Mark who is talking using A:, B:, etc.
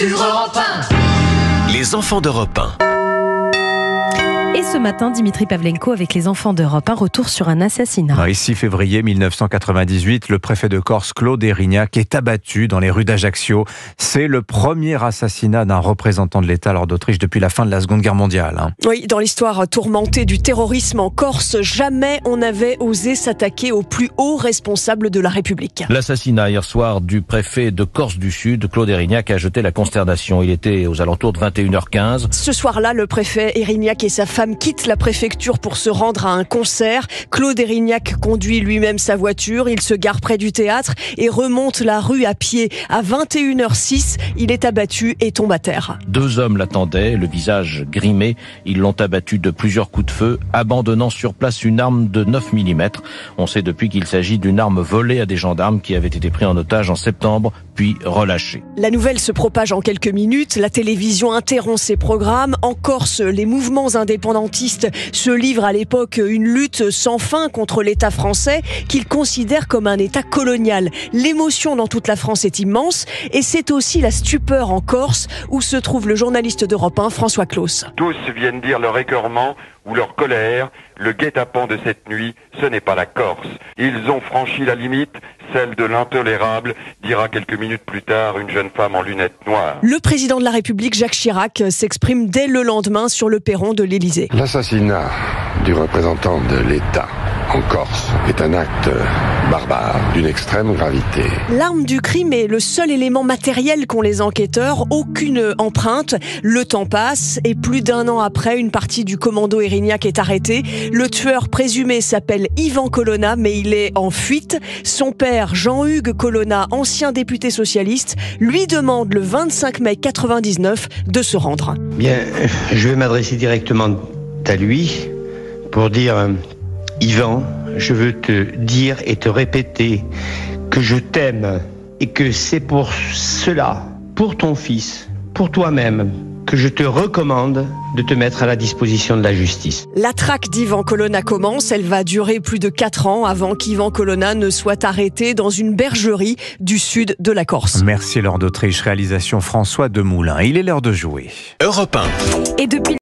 A: sur Europe 1.
B: Les enfants d'Europe 1.
C: Et ce matin, Dimitri Pavlenko avec les enfants d'Europe 1, retour sur un assassinat.
D: Le 6 février 1998, le préfet de Corse, Claude Érignac, est abattu dans les rues d'Ajaccio. C'est le premier assassinat d'un représentant de l'État lors d'Autriche depuis la fin de la Seconde Guerre mondiale.
E: Oui, dans l'histoire tourmentée du terrorisme en Corse, jamais on n'avait osé s'attaquer au plus haut responsable de la République.
F: L'assassinat hier soir du préfet de Corse du Sud, Claude Érignac, a jeté la consternation. Il était aux alentours de 21h15.
E: Ce soir-là, le préfet Érignac et sa femme quittent la préfecture pour se rendre à un concert. Claude Érignac conduit lui-même sa voiture. Il se gare près du théâtre et remonte la rue à pied. À 21h06, il est abattu et tombe à terre.
F: 2 hommes l'attendaient, le visage grimé. Ils l'ont abattu de plusieurs coups de feu, abandonnant sur place une arme de 9 mm. On sait depuis qu'il s'agit d'une arme volée à des gendarmes qui avaient été pris en otage en septembre, puis relâchés.
E: La nouvelle se propage en quelques minutes. La télévision interrompt ses programmes. En Corse, les mouvements indépendantistes se livrent à l'époque une lutte sans fin contre l'État français qu'ils considèrent comme un État colonial. L'émotion dans toute la France est immense et c'est aussi la stupeur en Corse où se trouve le journaliste d'Europe 1, François Claus.
G: Tous viennent dire leur écœurement ou leur colère. Le guet-apens de cette nuit, ce n'est pas la Corse. Ils ont franchi la limite, celle de l'intolérable, dira quelques minutes plus tard une jeune femme en lunettes noires.
E: Le président de la République, Jacques Chirac, s'exprime dès le lendemain sur le perron de l'Élysée.
H: L'assassinat du représentant de l'État en Corse est un acte barbare d'une extrême gravité.
E: L'arme du crime est le seul élément matériel qu'ont les enquêteurs, aucune empreinte. Le temps passe et plus d'1 an après, une partie du commando Érignac est arrêtée. Le tueur présumé s'appelle Ivan Colonna, mais il est en fuite. Son père, Jean-Hugues Colonna, ancien député socialiste, lui demande le 25 mai 99 de se rendre.
I: Bien, je vais m'adresser directement à lui pour dire... Ivan, je veux te dire et te répéter que je t'aime et que c'est pour cela, pour ton fils, pour toi-même, que je te recommande de te mettre à la disposition de la justice.
E: La traque d'Ivan Colonna commence. Elle va durer plus de 4 ans avant qu'Ivan Colonna ne soit arrêté dans une bergerie du sud de la Corse.
D: Merci Laure d'Autriche, réalisation François Demoulin. Il est l'heure de jouer.
B: Europe 1.
C: Et depuis